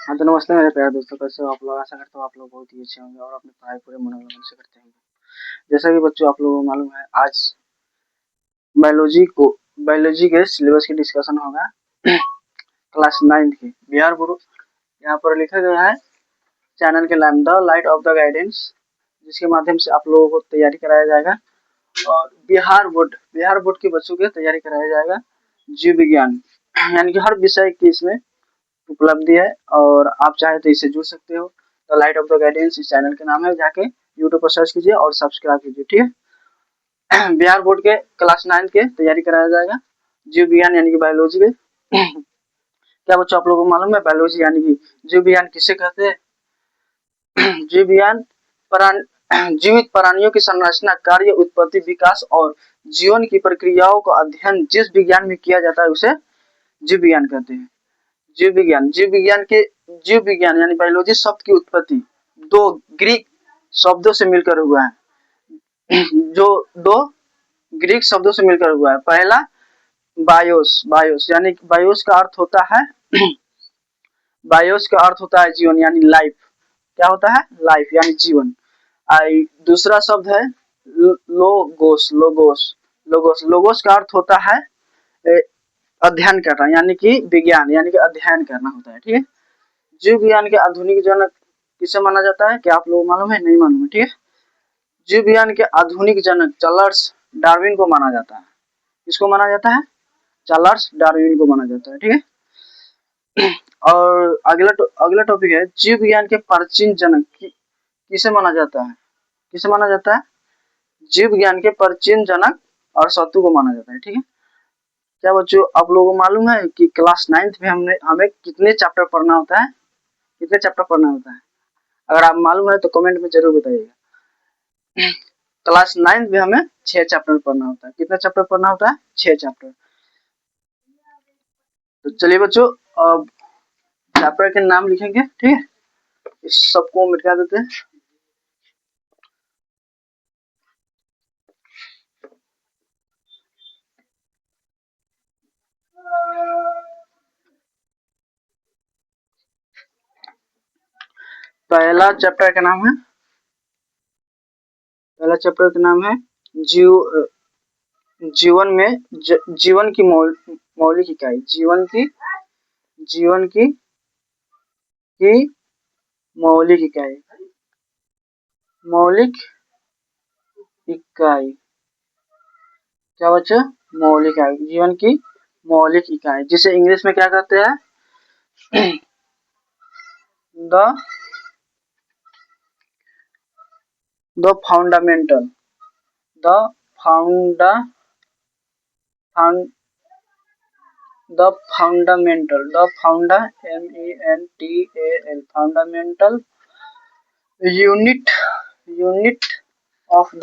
हाँ तो नमस्ते मेरे प्यारे दोस्तों, कैसे हो आप लोग। आशा करता हूँ आप लोग बहुत ही अच्छे होंगे और अपनी पढ़ाई पूरे मनोलगन से करते होंगे। जैसा कि बच्चों आप लोगों को मालूम है, आज बायोलॉजी के सिलेबस की डिस्कशन होगा। क्लास 9 की बिहार बोर्ड यहाँ पर लिखा गया है चैनल के नाम the light of the guidance, जिसके माध्यम से आप लोगों को तैयारी कराया जाएगा। और बिहार बोर्ड के बच्चों की तैयारी कराया जाएगा जीव विज्ञान, यानी कि हर विषय की इसमें उपलब्धि है और आप चाहे तो इससे जुड़ सकते हो। The light of the guidance इस चैनल के नाम है, जाके यूट्यूब पर सर्च कीजिए और सब्सक्राइब कीजिए, ठीक है। बिहार बोर्ड के क्लास 9 के तैयारी कराया जाएगा जीव विज्ञान यानी कि बायोलॉजी के। क्या बच्चों आप लोगों को मालूम है बायोलॉजी यानी कि जीव विज्ञान किसे कहते हैं? जीव विज्ञान जीवित प्राणियों की संरचना, कार्य, उत्पत्ति, विकास और जीवन की प्रक्रियाओं का अध्ययन जिस विज्ञान में किया जाता है उसे जीव विज्ञान कहते हैं। जीव विज्ञान यानी बायोलॉजी शब्द की उत्पत्ति दो ग्रीक शब्दों से मिलकर हुआ है। जो दो ग्रीक शब्दों से मिलकर हुआ है। पहला बायोस, यानी बायोस का अर्थ होता है बायोस का अर्थ होता है जीवन यानी लाइफ। क्या होता है? लाइफ यानी जीवन। दूसरा शब्द है लोगोस। लोगोस का अर्थ होता है अध्ययन करना, यानी कि विज्ञान यानी कि अध्ययन करना होता है, ठीक है। जीव विज्ञान के आधुनिक जनक किसे माना जाता है? क्या आप लोगों को मालूम है? नहीं मालूम है, ठीक है। जीव विज्ञान के आधुनिक जनक चार्ल्स डार्विन को माना जाता है। किसको माना जाता है? चार्ल्स डार्विन को माना जाता है, ठीक है। और अगला टॉपिक है जीव विज्ञान के प्राचीन जनक किसे माना जाता है? किसे माना जाता है? जीव विज्ञान के प्राचीन जनक अरस्तु को माना जाता है, ठीक है। क्या बच्चों आप लोगों को मालूम है कि क्लास 9th में हमें कितने चैप्टर पढ़ना होता है? कितने चैप्टर पढ़ना होता है? अगर आप मालूम है तो कमेंट में जरूर बताइएगा। क्लास 9th में हमें 6 चैप्टर पढ़ना होता है। कितना चैप्टर पढ़ना होता है? 6 चैप्टर। तो चलिए बच्चों, अब चैप्टर के नाम लिखेंगे, ठीक है। इस सबको मिटा देते हैं। पहला चैप्टर का नाम है जीवन में जीवन की मौलिक इकाई। जीवन की मौलिक इकाई। क्या बच्चा? मौलिक इकाई। जीवन की मौलिक इकाई, जिसे इंग्लिश में क्या कहते हैं? The fundamental fundamental unit of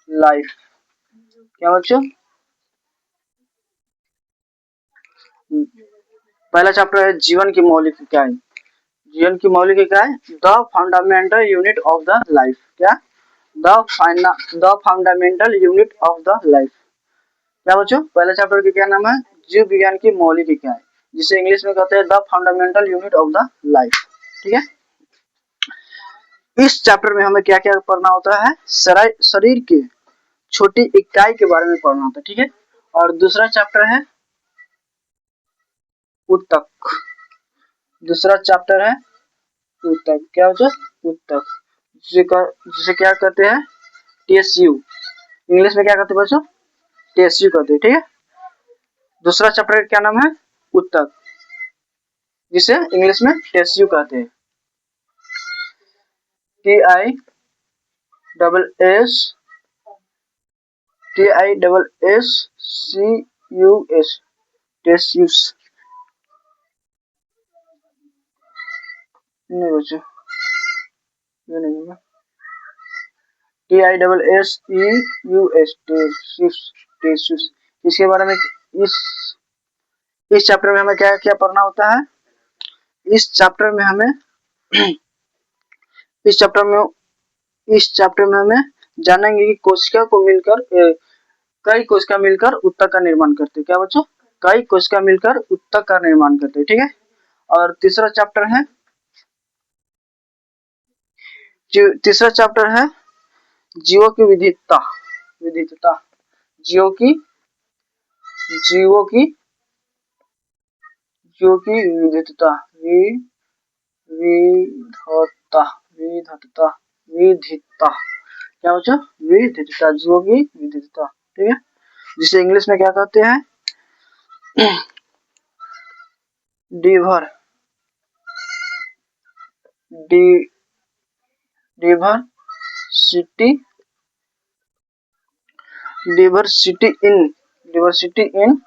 life. क्या बच्चों? पहला चैप्टर है जीवन की मौलिक इकाई। The fundamental unit of the life. क्या? The fundamental unit of the life. क्या बच्चों? पहले चैप्टर का क्या नाम है? जीव विज्ञान की मौलिक इकाई, जिसे इंग्लिश में कहते हैं the fundamental unit of the life, ठीक है। इस चैप्टर में हमें क्या क्या पढ़ना होता है? शरीर के छोटी इकाई के बारे में पढ़ना होता है, ठीक है। और दूसरा चैप्टर है ऊतक। क्या बच्चों? ऊतक, जिसे क्या कहते हैं? टिश्यू। इंग्लिश में क्या कहते हैं बच्चों? टिश्यू कहते हैं, ठीक है। दूसरा चैप्टर क्या नाम है? ऊतक, जिसे इंग्लिश में टिश्यू कहते हैं। TISSCUS, tissues. नहीं बच्चों, ये नहीं है। टिश्यूस। इसके बारे में इस चैप्टर में हमें क्या क्या पढ़ना होता है? इस चैप्टर में हमें हमें जानेंगे कि कोशिका को मिलकर कई कोशिका मिलकर ऊतक का निर्माण करते हैं। क्या बच्चों? कई कोशिका मिलकर ऊतक का निर्माण करते हैं, ठीक है। और तीसरा चैप्टर है जीवों की विविधता। विविधता जीवों की जीवों की जीवों की विविधता विविधता विविधता विविधता क्या बच्चा? विविधता, जीवों की विविधता। ठीक है, जिसे इंग्लिश में क्या कहते हैं? Diver d diversity diversity in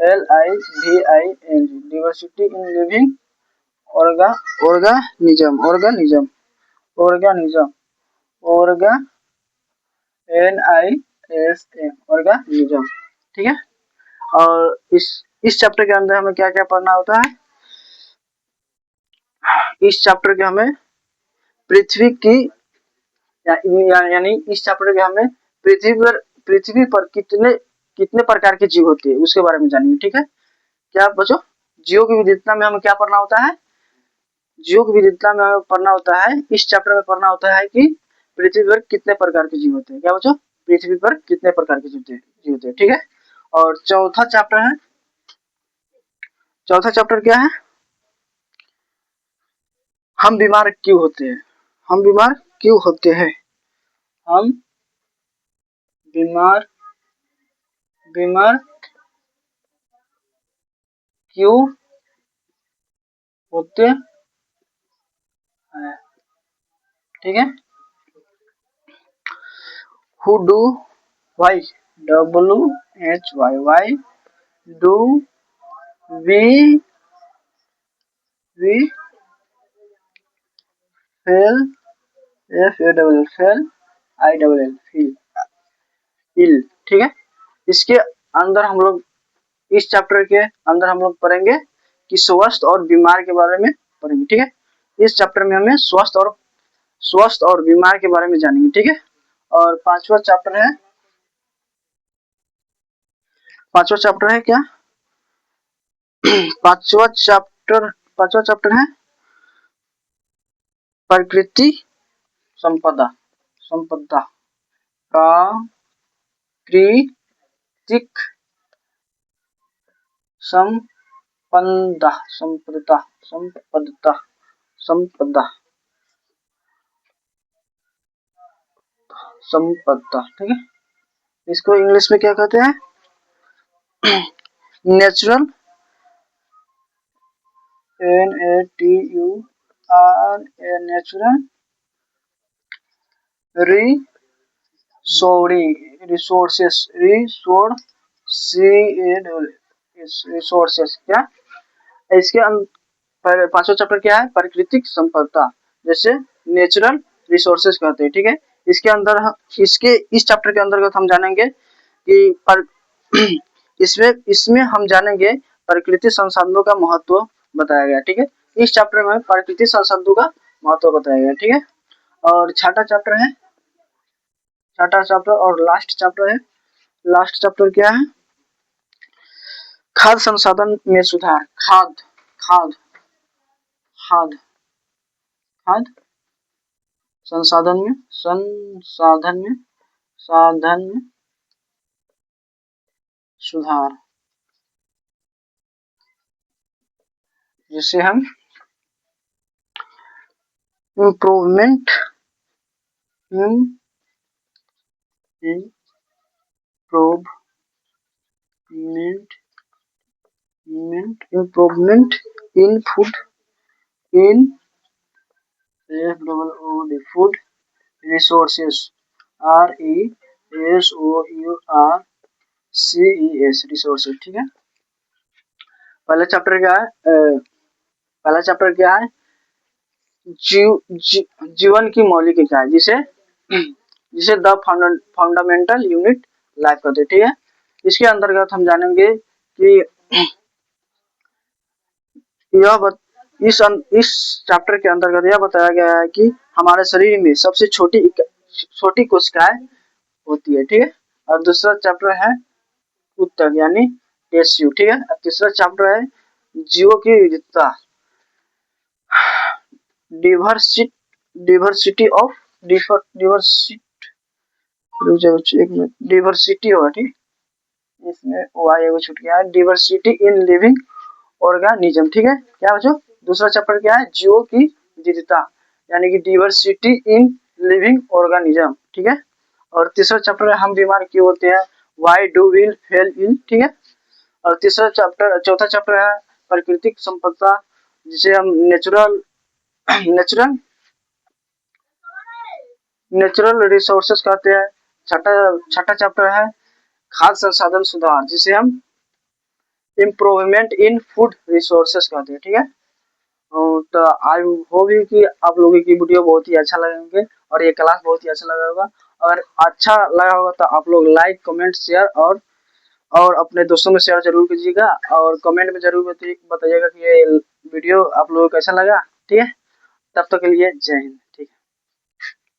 LIVING diversity in living organism NISM organism. ठीक है, और इस चैप्टर के अंदर हमें क्या क्या पढ़ना होता है? इस चैप्टर के हमें पृथ्वी की यानी इस चैप्टर के हमें पृथ्वी पर कितने कितने प्रकार के जीव होते हैं उसके बारे में जानेंगे। ठीक है, क्या बच्चों? जीवों की विविधता में हमें क्या पढ़ना होता है? जीवों की विविधता में हमें पढ़ना होता है, इस चैप्टर में पढ़ना होता है कि पृथ्वी पर कितने प्रकार के जीव होते हैं। क्या बच्चों? पृथ्वी पर कितने प्रकार के जीव होते हैं। ठीक है, और चौथा चैप्टर क्या है? हम बीमार क्यों होते हैं? हम बीमार क्यों होते हैं? हम बीमार क्यों होते हैं? ठीक है, who do why why do we fail feel। ठीक है, इसके अंदर हम लोग इस चैप्टर के अंदर हम लोग पढ़ेंगे कि स्वस्थ और बीमार के बारे में पढ़ेंगे। ठीक है, इस चैप्टर में हमें स्वस्थ और बीमार के बारे में जानेंगे। ठीक है, और पांचवा चैप्टर है क्या? पांचवा चैप्टर है प्रकृति संपदा प्राकृतिक संपदा ठीक है, इसको इंग्लिश में क्या कहते हैं? नेचुरल नेचुरल रिसोर्सेस क्या? इसके पांचवा चैप्टर क्या है? प्राकृतिक संपदा, जैसे नेचुरल रिसोर्सेस कहते हैं। ठीक है, इसके अंदर इस चैप्टर के अंतर्गत हम जानेंगे कि इसमें हम जानेंगे प्रकृति संसाधनों का महत्व बताया गया। ठीक है, इस चैप्टर में प्रकृति संसाधनों का महत्व बताया गया। ठीक है, और छठा चैप्टर और लास्ट चैप्टर क्या है? खाद्य संसाधन में सुधार। खाद्य संसाधन में सुधार, जिसे हम improvement in food resources resources. ठीक है, पहला चैप्टर क्या है? जीवन की मौलिक इकाई, जिसे द फंडामेंटल यूनिट लाइफ कहते हैं। ठीक है, इसके अंतर्गत हम जानेंगे कि इस चैप्टर के अंतर्गत यह बताया गया है कि हमारे शरीर में सबसे छोटी कोशिकाएं होती है। ठीक है, और दूसरा चैप्टर है उत्तर यानी टेस्यू। ठीक है, तीसरा चैप्टर है जीवों की विविधता डिवर्सिटी ऑफ डिवर्सिटी होगा, ठीक। इसमें वाई एगो छूट गया है। डिवर्सिटी इन लिविंग ऑर्गेनिज्म, ठीक है। क्या बच्चों, दूसरा चैप्टर क्या है, जीवों की विविधता, यानी कि डिवर्सिटी इन लिविंग ऑर्गेनिज्म, ठीक है। और तीसरा चैप्टर है हम बीमार क्यों होते हैं, व्हाई डू वी फेल इन, ठीक है। और चौथा चैप्टर है प्राकृतिक संपदा, जिसे हम नेचुरल नेचुरल नेचुरल रिसोर्सेस कहते हैं। छठा छठा चैप्टर है खाद्य संसाधन सुधार, जिसे हम इम्प्रूवमेंट इन फूड रिसोर्सेस कहते हैं, ठीक है। तो आई होप कि आप लोगों की वीडियो बहुत ही अच्छा लगेंगे और ये क्लास बहुत ही अच्छा लगा होगा। अगर अच्छा लगा होगा तो आप लोग लाइक कमेंट शेयर और अपने दोस्तों में शेयर जरूर कीजिएगा और कमेंट में जरूर बताइएगा कि ये वीडियो आप लोगों को कैसा लगा, ठीक है। तब तक के लिए जय हिंद।